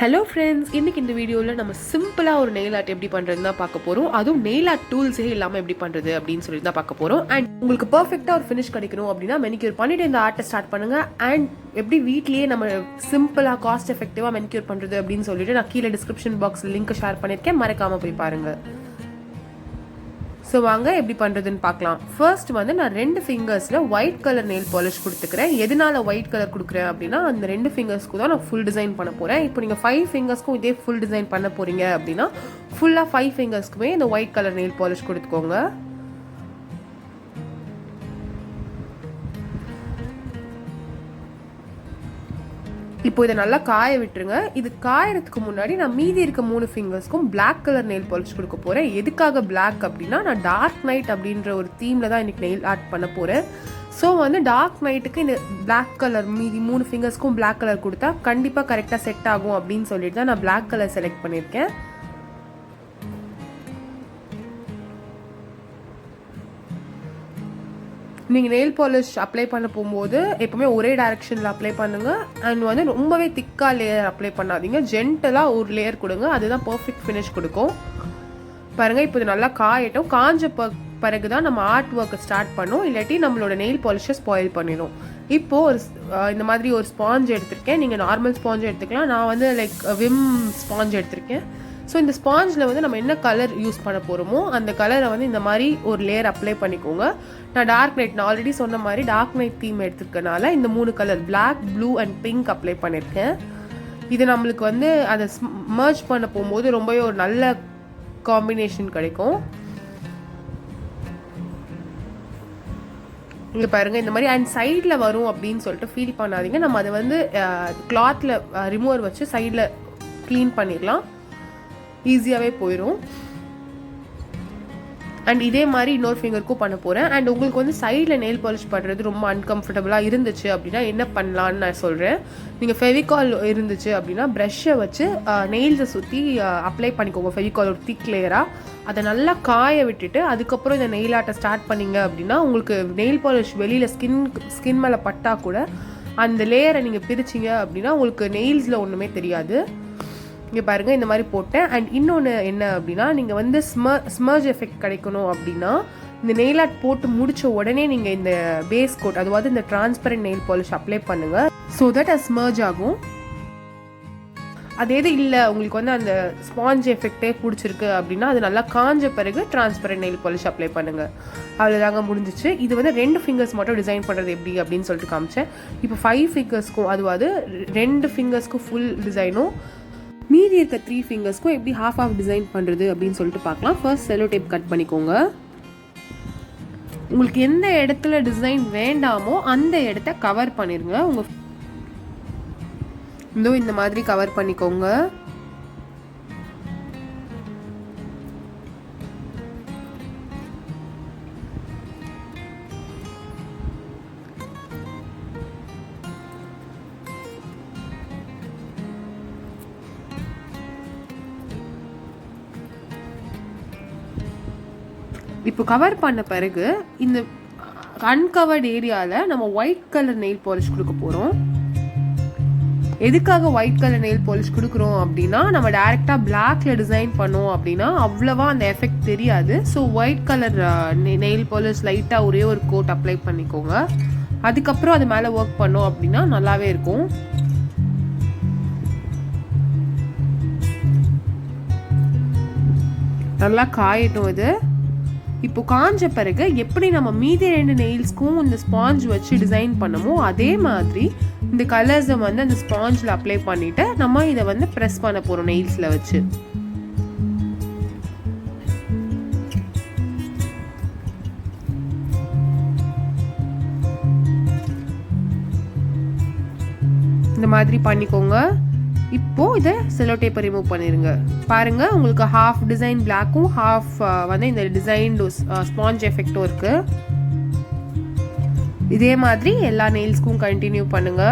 Hello friends, இன்றைக்கி இந்த வீடியோவில் நம்ம சிம்பிளாக ஒரு நெயில் ஆர்ட் எப்படி பண்ணுறதுன்னு தான் பார்க்க போகிறோம். அதுவும் நெயில் ஆர்ட் டூல்ஸே இல்லாமல் எப்படி பண்ணுறது அப்படின்னு சொல்லி தான் பார்க்க போகிறோம். அண்ட் உங்களுக்கு பர்ஃபெக்டாக ஒரு ஃபினிஷ் கிடைக்கணும் அப்படின்னா மெனிக்யூர் பண்ணிவிட்டு இந்த ஆர்ட்டை ஸ்டார்ட் பண்ணுங்கள். அண்ட் எப்படி வீட்லேயே நம்ம சிம்பிளாக காஸ்ட் எஃபெக்டிவாக மெனிக்யூர் பண்ணுறது அப்படின்னு சொல்லிட்டு நான் கீழே டிஸ்கிரிப்ஷன் பாக்ஸில் லிங்க் ஷேர் பண்ணியிருக்கேன், மறக்காமல் போய் பாருங்கள். ஸோ வாங்க எப்படி பண்ணுறதுன்னு பார்க்கலாம். ஃபர்ஸ்ட் வந்து நான் 2 ஃபிங்கர்ஸில் ஒயிட் கலர் நெயில் பாலிஷ் கொடுத்துக்கிறேன். எதனால ஒயிட் கலர் கொடுக்குறேன் அப்படின்னா அந்த 2 ஃபிங்கர்ஸ்க்கு தான் நான் ஃபுல் டிசைன் பண்ண போகிறேன். இப்போ நீங்கள் 5 ஃபிங்கர்ஸ்க்கும் இதே ஃபுல் டிசைன் பண்ண போகிறீங்க அப்படின்னா ஃபுல்லாக 5 ஃபிங்கர்ஸ்க்குமே இந்த ஒயிட் கலர் நெயில் பாலிஷ் கொடுத்துக்கோங்க. இப்போ இதை நல்லா காய விட்டுருங்க. இது காயறதுக்கு முன்னாடி நான் மீதி இருக்க 3 ஃபிங்கர்ஸ்க்கும் பிளாக் கலர் நெயில் பாலிஷ் கொடுக்க போகிறேன். எதுக்காக பிளாக் அப்படின்னா நான் டார்க் நைட் அப்படின்ற ஒரு தீமில் தான் இன்றைக்கி நெயில் ஆர்ட் பண்ண போகிறேன். ஸோ வந்து டார்க் நைட்டுக்கு இந்த பிளாக் கலர் மீதி 3 ஃபிங்கர்ஸ்க்கும் பிளாக் கலர் கொடுத்தா கண்டிப்பாக கரெக்டாக செட் ஆகும் அப்படின்னு சொல்லிட்டு தான் நான் பிளாக் கலர் செலக்ட் பண்ணியிருக்கேன். நீங்கள் நெயில் பாலிஷ் அப்ளை பண்ண போகும்போது எப்போவுமே ஒரே டைரெக்ஷனில் அப்ளை பண்ணுங்கள். அண்ட் வந்து ரொம்பவே திக்காக லேயர் அப்ளை பண்ணாதீங்க, ஜென்டலாக ஒரு லேயர் கொடுங்க, அதுதான் பர்ஃபெக்ட் ஃபினிஷ் கொடுக்கும். பாருங்கள், இப்போ இது நல்லா காயட்டும். காஞ்ச பிறகு தான் நம்ம ஆர்ட் ஒர்க்கை ஸ்டார்ட் பண்ணோம், இல்லாட்டி நம்மளோட நெயில் பாலிஷை ஸ்பாயில் பண்ணிடும். இப்போது ஒரு இந்த மாதிரி ஒரு ஸ்பாஞ்ச் எடுத்திருக்கேன். நீங்கள் நார்மல் ஸ்பாஞ்ச் எடுத்துக்கலாம், நான் வந்து லைக் விம் ஸ்பாஞ்ச் எடுத்திருக்கேன். ஸோ இந்த ஸ்பாஞ்சில் வந்து நம்ம என்ன கலர் யூஸ் பண்ண போகிறோமோ அந்த கலரை வந்து இந்த மாதிரி ஒரு லேயர் அப்ளை பண்ணிக்கோங்க. நான் டார்க் நைட், நான் ஆல்ரெடி சொன்ன மாதிரி டார்க் நைட் தீம் எடுத்துருக்கனால இந்த 3 colour black, blue and pink apply பண்ணியிருக்கேன். இது நம்மளுக்கு வந்து அதை மர்ஜ் பண்ண போகும்போது ரொம்பவே ஒரு நல்ல காம்பினேஷன் கிடைக்கும். இங்கே பாருங்கள், இந்த மாதிரி அண்ட் சைடில் வரும் அப்படின்னு சொல்லிட்டு ஃபீல் பண்ணாதீங்க. நம்ம அதை வந்து கிளாத்தில் ரிமூவர் வச்சு சைடில் க்ளீன் பண்ணிடலாம், ஈஸியாகவே போயிடும். அண்ட் இதே மாதிரி இன்னொரு ஃபிங்கருக்கும் பண்ண போகிறேன். அண்ட் உங்களுக்கு வந்து சைடில் நெயில் பாலிஷ் பண்ணுறது ரொம்ப அன்கம்ஃபர்டபுளாக இருந்துச்சு அப்படின்னா என்ன பண்ணலான்னு நான் சொல்கிறேன். நீங்கள் ஃபெவிகால் இருந்துச்சு அப்படின்னா ப்ரஷ்ஷை வச்சு நெயில்ஸை சுற்றி அப்ளை பண்ணிக்கோங்க, ஃபெவிகால் ஒரு திக் லேயராக. அதை நல்லா காய விட்டுட்டு அதுக்கப்புறம் இந்த நெயில் ஆர்ட்டை ஸ்டார்ட் பண்ணிங்க அப்படின்னா உங்களுக்கு நெயில் பாலிஷ் வெளியில் ஸ்கின் மேலே பட்டால் கூட அந்த லேயரை நீங்கள் பிரிச்சிங்க அப்படின்னா உங்களுக்கு நெயில்ஸில் ஒன்றுமே தெரியாது. இங்கே பாருங்கள், இந்த மாதிரி போட்டேன். அண்ட் இன்னொன்று என்ன அப்படின்னா, நீங்கள் வந்து ஸ்மர்ஜ் எஃபெக்ட் கிடைக்கணும் அப்படின்னா இந்த நெயில் ஆர்ட் போட்டு முடித்த உடனே நீங்கள் இந்த பேஸ் கோட், அதாவது இந்த டிரான்ஸ்பரண்ட் நெயில் பாலிஷ் அப்ளை பண்ணுங்கள். ஸோ தட் அது ஸ்மர்ஜ் ஆகும். அது எது இல்லை உங்களுக்கு வந்து அந்த ஸ்பாஞ்ச் எஃபெக்டே பிடிச்சிருக்கு அப்படின்னா அது நல்லா காஞ்ச பிறகு டிரான்ஸ்பரண்ட் நெயில் பாலிஷ் அப்ளை பண்ணுங்கள். அவ்வளோதாங்க, முடிஞ்சிச்சு. இது வந்து 2 ஃபிங்கர்ஸ் மட்டும் டிசைன் பண்ணுறது எப்படி அப்படின்னு சொல்லிட்டு காமிச்சேன். இப்போ 5 ஃபிங்கர்ஸ்க்கும், அதுவாது 2 ஃபிங்கர்ஸ்க்கும் ஃபுல் டிசைனும் மீதி இருக்க 3 ஃபிங்கர்ஸ்க்கும் எப்படி ஹாஃப் டிசைன் பண்ணுறது அப்படின்னு சொல்லிட்டு பார்க்கலாம். ஃபர்ஸ்ட் செல்லோ டேப் கட் பண்ணிக்கோங்க. உங்களுக்கு எந்த இடத்துல டிசைன் வேண்டாமோ அந்த இடத்த கவர் பண்ணிடுங்க. இந்த மாதிரி கவர் பண்ணிக்கோங்க. இப்போ கவர் பண்ண பிறகு இந்த அன்கவர்ட் ஏரியாவில் நம்ம ஒயிட் கலர் நெயில் பாலிஷ் கொடுக்க போகிறோம். எதுக்காக ஒயிட் கலர் நெயில் பாலிஷ் கொடுக்குறோம் அப்படின்னா நம்ம டைரெக்டாக பிளாக்ல டிசைன் பண்ணோம் அப்படின்னா அவ்வளோவா அந்த எஃபெக்ட் தெரியாது. So white colour nail polish லைட்டாக ஒரே ஒரு கோட் அப்ளை பண்ணிக்கோங்க. அதுக்கப்புறம் அது மேலே ஒர்க் பண்ணோம் அப்படின்னா நல்லாவே இருக்கும். நல்லா காயட்டும் இது. இப்போ காஞ்ச பிறகு எப்படி நம்ம மீதி 2 நெயில்ஸ்க்கும் இந்த ஸ்பாஞ்ச் வச்சு டிசைன் பண்ணமோ அதே மாதிரி இந்த கலர்ஸை வந்து அந்த ஸ்பாஞ்சில் அப்ளை பண்ணிவிட்டு நம்ம இதை வந்து ப்ரெஸ் பண்ண போகிறோம் நெயில்ஸில் வச்சு. இந்த மாதிரி பண்ணிக்கோங்க. இப்போ இதை செல்லோ டேப்பை ரிமூவ் பண்ணிடுங்க. பாருங்க, உங்களுக்கு ஹாஃப் டிசைன் பிளாக்கும் ஹாஃப் வந்து இந்த டிசைன் ஸ்பாஞ்ச் எஃபெக்டும் இருக்கு. இதே மாதிரி எல்லா நெயில்ஸ்க்கும் கண்டினியூ பண்ணுங்க.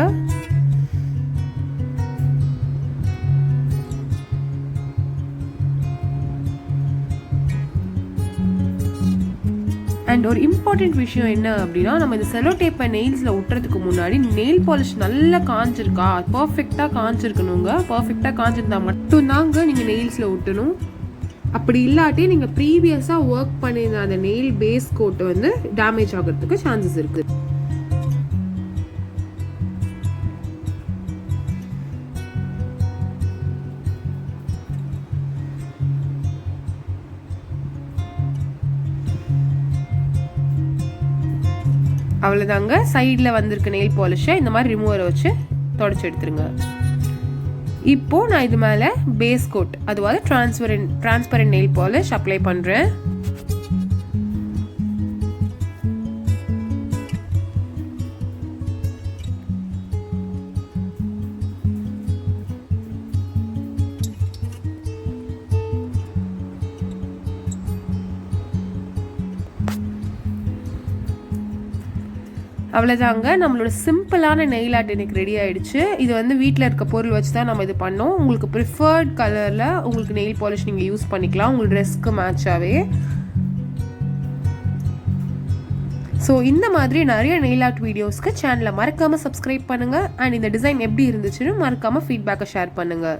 அண்ட் ஒரு இம்பார்ட்டண்ட் விஷயம் என்ன அப்படின்னா, நம்ம இந்த செலோ டேப்பை நெயில்ஸில் ஒட்டுறதுக்கு முன்னாடி நெயில் பாலிஷ் நல்லா காஞ்சிருக்கா, பர்ஃபெக்டாக காஞ்சிருக்கணுங்க. பர்ஃபெக்டாக காஞ்சிருந்தா மட்டும்தாங்க நீங்கள் நெயில்ஸில் ஒட்டணும். அப்படி இல்லாட்டி நீங்கள் ப்ரீவியஸாக ஒர்க் பண்ணியிருந்த அந்த நெயில் பேஸ் கோட்டை வந்து டேமேஜ் ஆகிறதுக்கு சான்சஸ் இருக்குது. அவ்வளோதாங்க. சைடில் வந்திருக்க நெயில் பாலிஷை இந்த மாதிரி ரிமூவரை வச்சு தொடச்சி எடுத்துருங்க. இப்போது நான் இது மேலே பேஸ் கோட், அதுவாது டிரான்ஸ்பரண்ட் நெயில் பாலிஷ் அப்ளை பண்ணுறேன். அவ்வளோதாங்க, நம்மளோட சிம்பிளான நெயில் ஆர்ட் எனக்கு ரெடி ஆகிடுச்சு. இது வந்து வீட்டில் இருக்க பொருள் வச்சு தான் நம்ம இது பண்ணோம். உங்களுக்கு ப்ரிஃபர்ட் கலரில் உங்களுக்கு நெயில் பாலிஷ் நீங்கள் யூஸ் பண்ணிக்கலாம், உங்கள் ட்ரெஸ்க்கு மேட்சாகவே. ஸோ இந்த மாதிரி நிறைய நெயில் ஆர்ட் வீடியோஸ்க்கு சேனலை மறக்காமல் சப்ஸ்கிரைப் பண்ணுங்கள். அண்ட் இந்த டிசைன் எப்படி இருந்துச்சுன்னு மறக்காமல் ஃபீட்பேக்கை ஷேர் பண்ணுங்கள்.